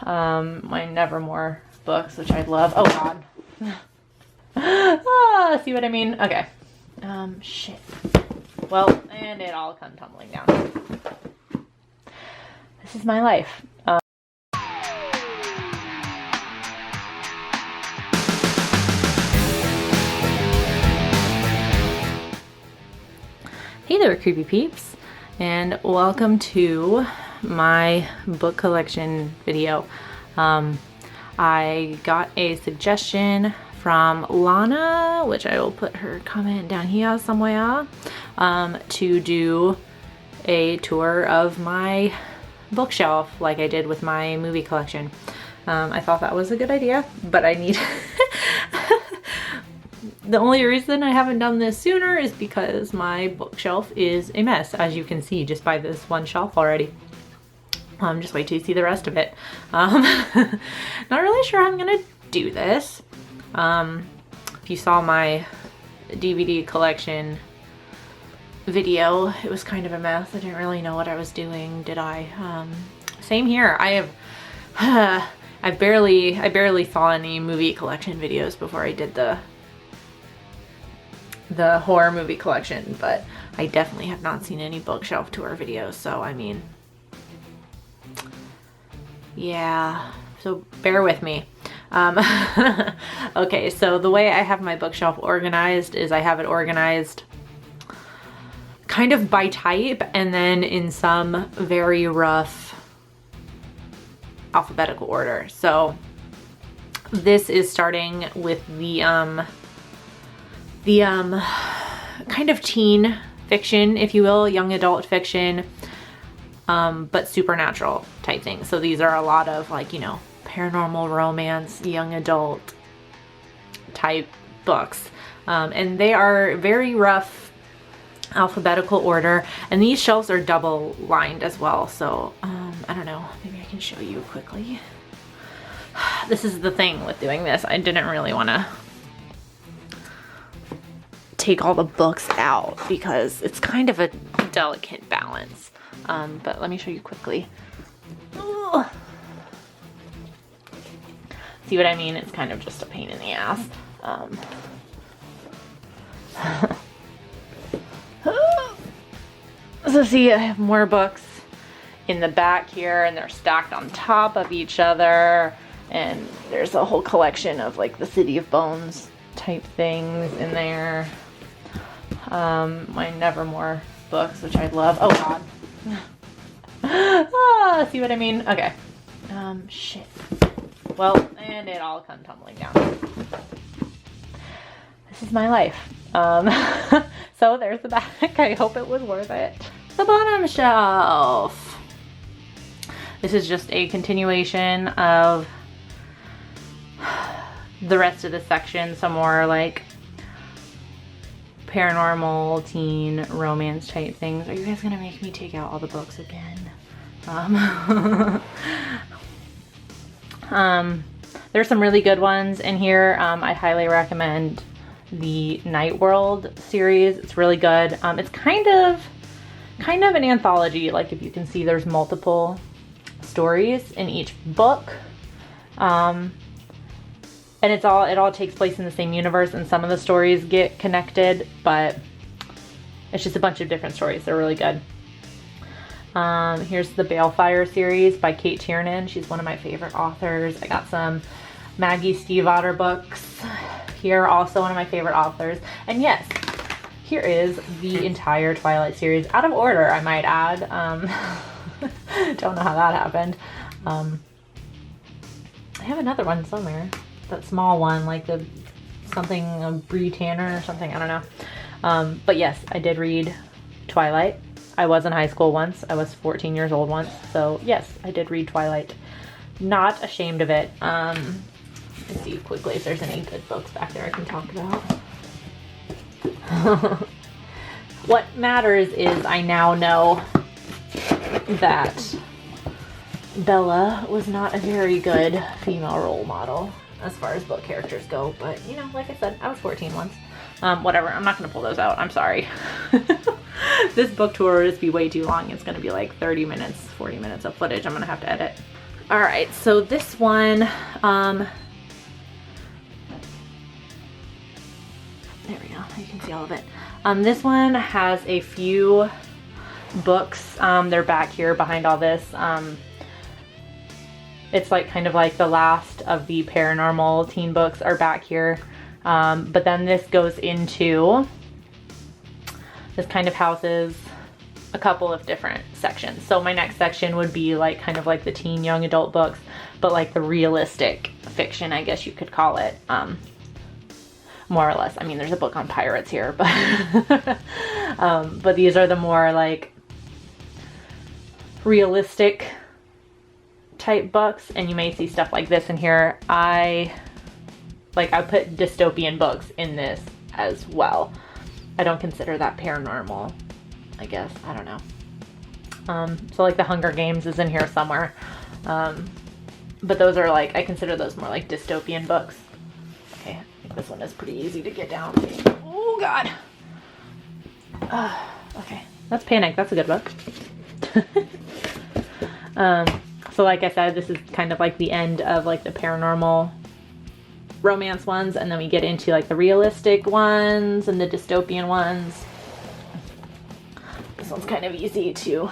My Nevermore books, which I love. Oh God. See what I mean? Okay. Shit. Well, and it all come tumbling down. This is my life. Hey there, creepy peeps, and welcome to my book collection video. I got a suggestion from Lana, which I will put her comment down here somewhere, to do a tour of my bookshelf like I did with my movie collection. I thought that was a good idea, but I need the only reason I haven't done this sooner is because my bookshelf is a mess, as you can see just by this one shelf already. Just wait till you see the rest of it. Not really sure I'm gonna do this. If you saw my DVD collection video, it was kind of a mess. I didn't really know what I was doing, did I? Same here. I barely saw any movie collection videos before I did the horror movie collection, but I definitely have not seen any bookshelf tour videos, so I mean, yeah, so bear with me. Okay, so the way I have my bookshelf organized is I have it organized kind of by type and then in some very rough alphabetical order. So this is starting with the kind of teen fiction, if you will, young adult fiction, but supernatural type things. So these are a lot of, like, you know, paranormal romance, young adult type books. And they are very rough alphabetical order, and these shelves are double lined as well. So I don't know, maybe I can show you quickly. This is the thing with doing this. I didn't really want to take all the books out because it's kind of a delicate balance. But let me show you quickly. Ooh. See what I mean? It's kind of just a pain in the ass. So see, I have more books in the back here, and they're stacked on top of each other, and there's a whole collection of like the City of Bones type things in there. My Nevermore books, which I love. Oh God. See what I mean? Okay. Shit. Well, and it all come tumbling down. This is my life. So there's the back. I hope it was worth it. The bottom shelf. This is just a continuation of the rest of the section. Some more like paranormal, teen, romance type things. Are you guys gonna make me take out all the books again? There's some really good ones in here. I highly recommend the Night World series. It's really good. It's kind of an anthology. Like, if you can see, there's multiple stories in each book. And it all takes place in the same universe, and some of the stories get connected, but it's just a bunch of different stories. They're really good. Here's the Balefire series by Kate Tiernan. She's one of my favorite authors. I got some Maggie Stiefvater books here, also one of my favorite authors. And yes, here is the entire Twilight series, out of order, I might add. Don't know how that happened. I have another one somewhere. That small one, like the something Bree Tanner or something, I don't know. But yes, I did read Twilight. I was in high school once. I was 14 years old once. So yes, I did read Twilight. Not ashamed of it. Let's see quickly if there's any good books back there I can talk about. What matters is I now know that Bella was not a very good female role model as far as book characters go, but you know, like I said, I was 14 once. Whatever, I'm not gonna pull those out, I'm sorry. This book tour will just be way too long. It's gonna be like 30 minutes, 40 minutes of footage I'm gonna have to edit. All right, so this one, there we go, you can see all of it. This one has a few books. They're back here behind all this. It's like kind of like the last of the paranormal teen books are back here. But then this goes into, this kind of houses a couple of different sections. So my next section would be like kind of like the teen young adult books, but like the realistic fiction, I guess you could call it, more or less. I mean, there's a book on pirates here, but but these are the more like realistic type books, and you may see stuff like this in here. I put dystopian books in this as well. I don't consider that paranormal, I guess. I don't know. So like the Hunger Games is in here somewhere. But those are like, I consider those more like dystopian books. Okay, I think this one is pretty easy to get down. Oh God. Okay, that's Panic. That's a good book. So like I said, this is kind of like the end of like the paranormal romance ones, and then we get into like the realistic ones and the dystopian ones. This one's kind of easy to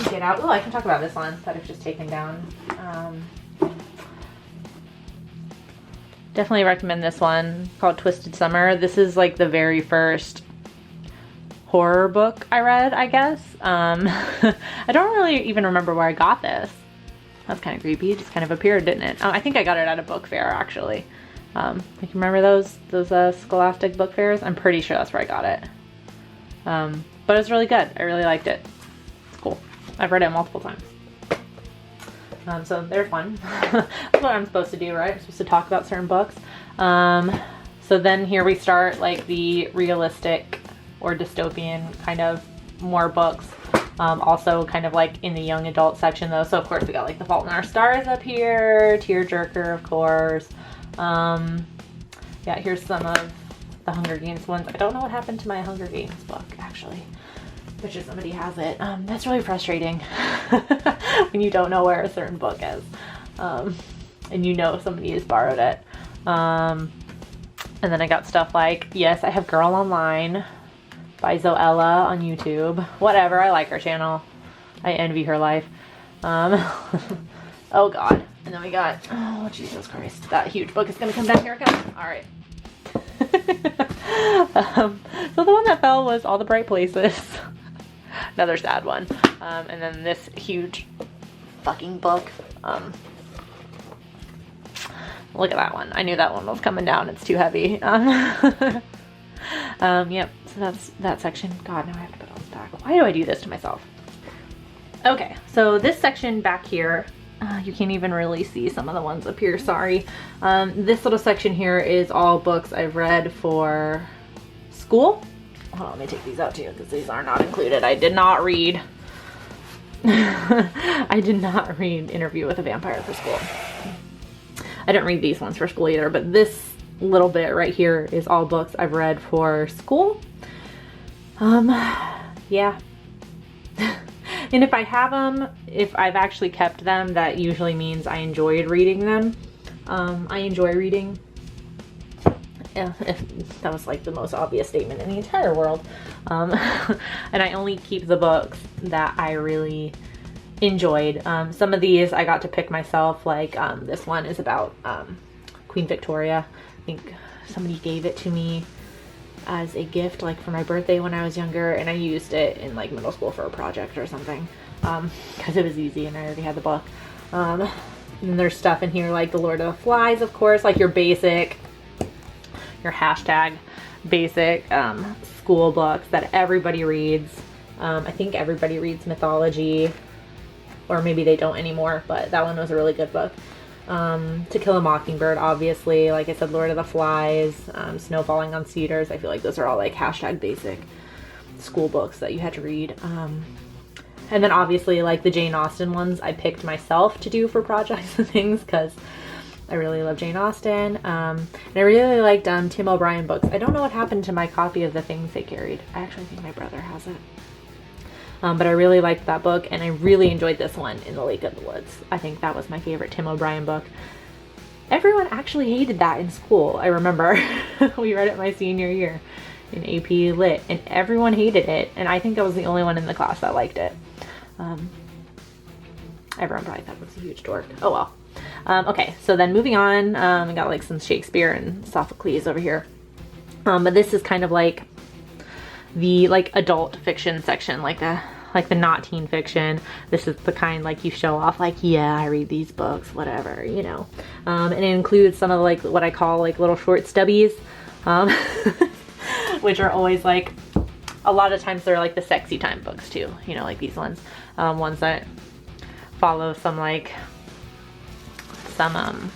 get out. Oh, I can talk about this one that I've just taken down. Definitely recommend this one, called Twisted Summer. This is like the very first horror book I read, I guess. I don't really even remember where I got this. That's kind of creepy. It just kind of appeared, didn't it? I think I got it at a book fair, actually. You remember those Scholastic book fairs? I'm pretty sure that's where I got it. But it was really good. I really liked it. It's cool. I've read it multiple times. So they're fun. That's what I'm supposed to do, right? I'm supposed to talk about certain books. So then here we start like the realistic or dystopian kind of more books. Also kind of like in the young adult section though. So of course we got like The Fault in Our Stars up here, Tearjerker, of course. Yeah, here's some of the Hunger Games ones. I don't know what happened to my Hunger Games book, actually. Which is, somebody has it. That's really frustrating when you don't know where a certain book is. And you know somebody has borrowed it. And then I got stuff like, yes, I have Girl Online by Zoella on YouTube. Whatever, I like her channel. I envy her life. Oh God. And then we got, oh Jesus Christ, that huge book is gonna come down. Here it comes. All right. So the one that fell was All the Bright Places. Another sad one. And then this huge fucking book. Look at that one. I knew that one was coming down. It's too heavy. Yep. So that's that section. God, now I have to put all this back. Why do I do this to myself? Okay, so this section back here, you can't even really see some of the ones up here, sorry. This little section here is all books I've read for school. Hold on, let me take these out too, because these are not included. I did not read I did not read Interview with a Vampire for school. I didn't read these ones for school either, but this little bit right here is all books I've read for school. Yeah. And if I have them, if I've actually kept them, that usually means I enjoyed reading them. I enjoy reading. Yeah, if that was like the most obvious statement in the entire world. And I only keep the books that I really enjoyed. Some of these I got to pick myself, like this one is about Queen Victoria. I think somebody gave it to me as a gift, like for my birthday when I was younger, and I used it in like middle school for a project or something, because it was easy and I already had the book. And then there's stuff in here like The Lord of the Flies, of course, like your basic, your hashtag basic school books that everybody reads. I think everybody reads Mythology, or maybe they don't anymore, but that one was a really good book. To Kill a Mockingbird, obviously, like I said, Lord of the Flies, Snow Falling on Cedars. I feel like those are all like hashtag basic school books that you had to read. And then obviously like the Jane Austen ones I picked myself to do for projects and things, because I really love Jane Austen. And I really liked Tim O'Brien books. I don't know what happened to my copy of The Things They Carried. I actually think my brother has it. But I really liked that book, and I really enjoyed this one, In the Lake of the Woods. I think that was my favorite Tim O'Brien book. Everyone actually hated that in school, I remember. We read it my senior year in AP Lit, and everyone hated it, and I think I was the only one in the class that liked it. Everyone probably thought it was a huge dork. Oh well. Okay, so then moving on, we got like some Shakespeare and Sophocles over here. But this is kind of like the like adult fiction section, like the not teen fiction. This is the kind like you show off, like, yeah, I read these books, whatever, you know. And it includes some of like what I call like little short stubbies, which are always like, a lot of times they're like the sexy time books too, you know, like these ones, ones that follow some like some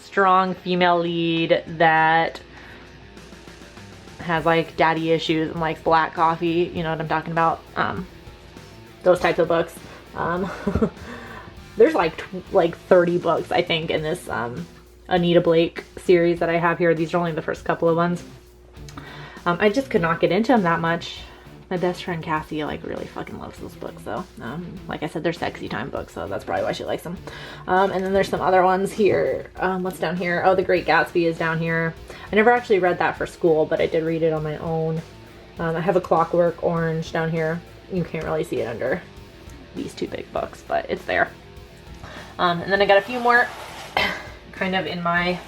strong female lead that has like daddy issues and likes black coffee, you know what I'm talking about. Those types of books. There's like 30 books I think in this Anita Blake series that I have here. These are only the first couple of ones. I just could not get into them that much. My best friend Cassie like really fucking loves those books though. Like I said, they're sexy time books, so that's probably why she likes them. And then there's some other ones here. What's down here? Oh, The Great Gatsby is down here. I never actually read that for school, but I did read it on my own. I have A Clockwork Orange down here. You can't really see it under these two big books, but it's there. And then I got a few more kind of in my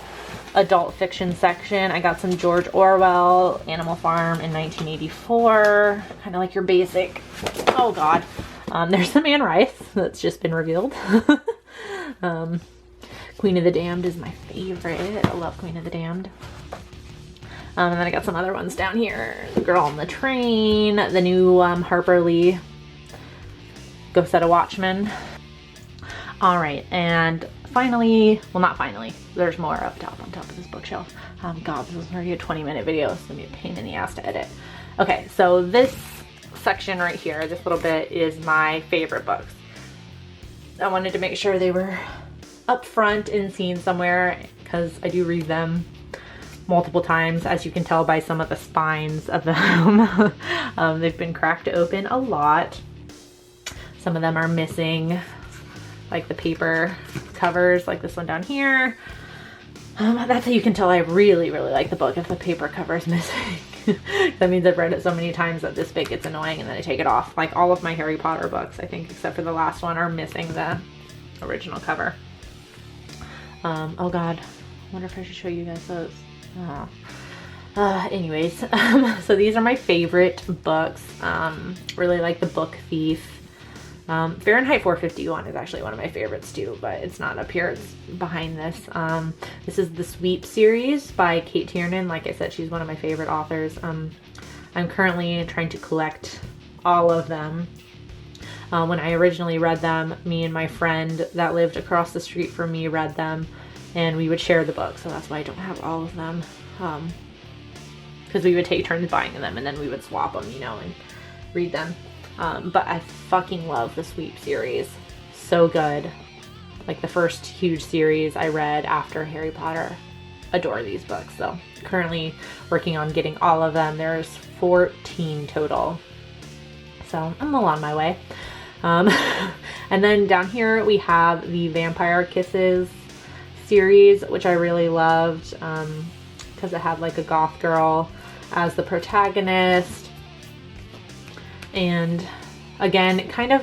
adult fiction section. I got some George Orwell, Animal Farm in 1984, kind of like your basic. Oh god. There's some Anne Rice that's just been revealed. Queen of the Damned is my favorite. I love Queen of the Damned. And then I got some other ones down here. The Girl on the Train, the new Harper Lee, Go Set a Watchman. All right, and finally, well, not finally, there's more up top on top of this bookshelf. God, this is already a 20-minute video. It's gonna be a pain in the ass to edit. Okay, so this section right here, this little bit, is my favorite books. I wanted to make sure they were up front and seen somewhere because I do read them multiple times, as you can tell by some of the spines of them. They've been cracked open a lot. Some of them are missing, like the paper covers, like this one down here. That's how you can tell I really, really like the book, if the paper cover is missing. That means I've read it so many times that this bit gets annoying and then I take it off. Like all of my Harry Potter books, I think, except for the last one, are missing the original cover. Oh god, I wonder if I should show you guys those. Anyways, so these are my favorite books. Really like The Book Thief. Fahrenheit 451 is actually one of my favorites too, but it's not up here, it's behind this. This is the Sweep series by Kate Tiernan. Like I said, she's one of my favorite authors. I'm currently trying to collect all of them. When I originally read them, me and my friend that lived across the street from me read them, and we would share the book, so that's why I don't have all of them. Because we would take turns buying them and then we would swap them, you know, and read them. But I fucking love the Sweep series. So good. Like the first huge series I read after Harry Potter. Adore these books. So currently working on getting all of them. There's 14 total. So I'm well on my way. And then down here we have the Vampire Kisses series, which I really loved because it had like a goth girl as the protagonist. And again, it kind of,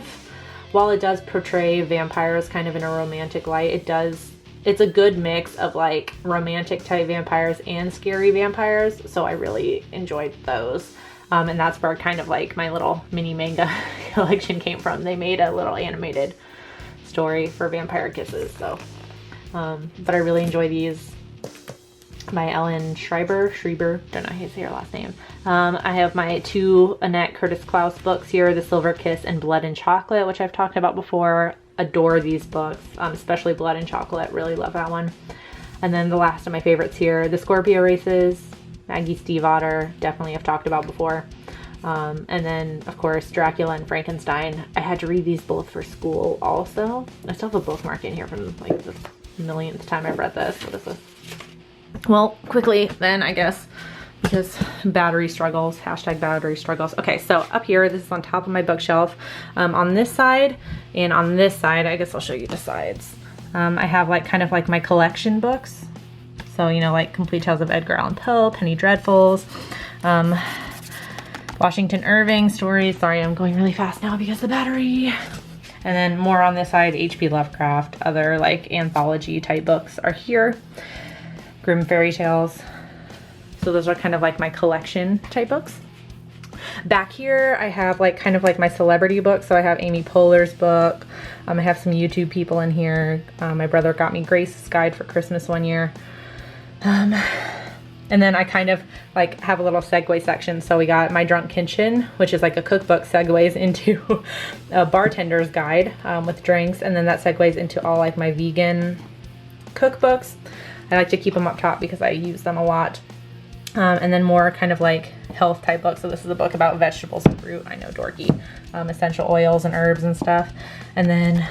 while it does portray vampires kind of in a romantic light, it's a good mix of like romantic type vampires and scary vampires. So I really enjoyed those. And that's where kind of like my little mini manga collection came from. They made a little animated story for Vampire Kisses. So, but I really enjoy these. By Ellen Schreiber, don't know how you say her last name. I have my two Annette Curtis Klaus books here, The Silver Kiss and Blood and Chocolate, which I've talked about before. Adore these books, especially Blood and Chocolate, really love that one. And then the last of my favorites here, The Scorpio Races, Maggie Stiefvater, definitely have talked about before. And then, of course, Dracula and Frankenstein. I had to read these both for school also. I still have a bookmark in here from like the millionth time I've read this. What is this? Well, quickly then, I guess, because battery struggles, hashtag battery struggles. Okay, so up here, this is on top of my bookshelf. On this side and on this side, I guess I'll show you the sides. I have like kind of like my collection books. So, you know, like Complete Tales of Edgar Allan Poe, Penny Dreadfuls, Washington Irving stories. Sorry, I'm going really fast now because of the battery. And then more on this side, H.P. Lovecraft, other like anthology type books are here. Grimm fairy tales. So those are kind of like my collection type books. Back here, I have like kind of like my celebrity books. So I have Amy Poehler's book. I have some YouTube people in here. My brother got me Grace's Guide for Christmas one year. And then I kind of like have a little segue section. So we got My Drunk Kitchen, which is like a cookbook, segues into a bartender's guide with drinks. And then that segues into all like my vegan cookbooks. I like to keep them up top because I use them a lot. And then more kind of like health type books. So this is a book about vegetables and fruit. I know, dorky. Essential oils and herbs and stuff. And then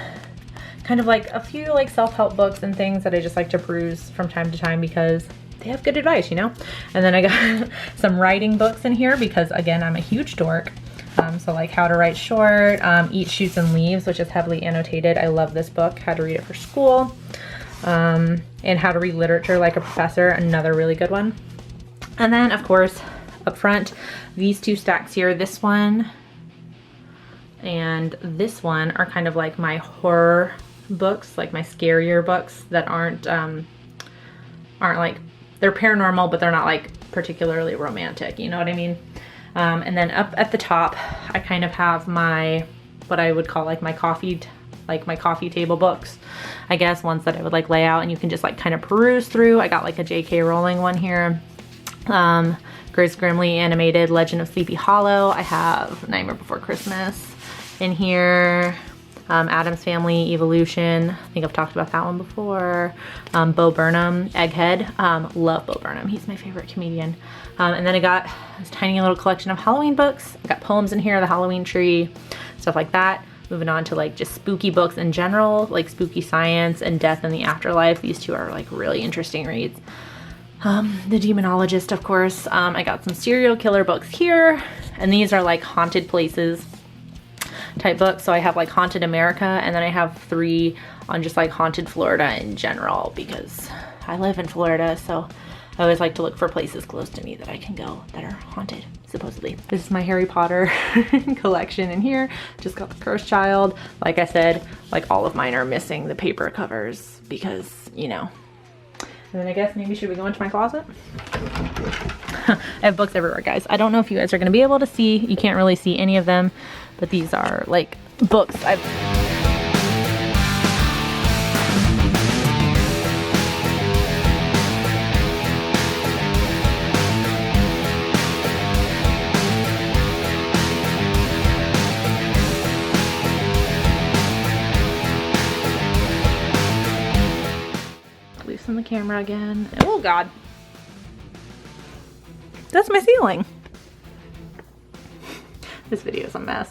kind of like a few like self-help books and things that I just like to peruse from time to time because they have good advice, you know? And then I got some writing books in here because, again, I'm a huge dork. So like How to Write Short, Eat, Shoots, and Leaves, which is heavily annotated. I love this book, How to Read It for School. And How to Read Literature Like a Professor, another really good one. And then, of course, up front, these two stacks here, this one and this one are kind of like my horror books, like my scarier books that aren't like, they're paranormal, but they're not like particularly romantic, you know what I mean? And then up at the top, I kind of have my, what I would call like my coffee table books, I guess, ones that I would like lay out and you can just like kind of peruse through. I got like a J.K. Rowling one here. Grace Grimley animated Legend of Sleepy Hollow. I have Nightmare Before Christmas in here. Addams Family, Evolution. I think I've talked about that one before. Bo Burnham, Egghead. Love Bo Burnham. He's my favorite comedian. And then I got this tiny little collection of Halloween books. I got poems in here, The Halloween Tree, stuff like that. Moving on to like just spooky books in general, like Spooky Science and Death in the Afterlife. These two are like really interesting reads. The Demonologist, of course. I got some serial killer books here. And these are like haunted places type books. So I have like Haunted America, and then I have 3 on just like haunted Florida in general because I live in Florida, so I always like to look for places close to me that I can go that are haunted, supposedly. This is my Harry Potter collection in here. Just got the Cursed Child. Like I said, like all of mine are missing the paper covers because, you know. And then I guess maybe should we go into my closet? I have books everywhere, guys. I don't know if you guys are gonna be able to see. You can't really see any of them, but these are like books I've... Loosen the camera again. Oh God. That's my ceiling. This video is a mess.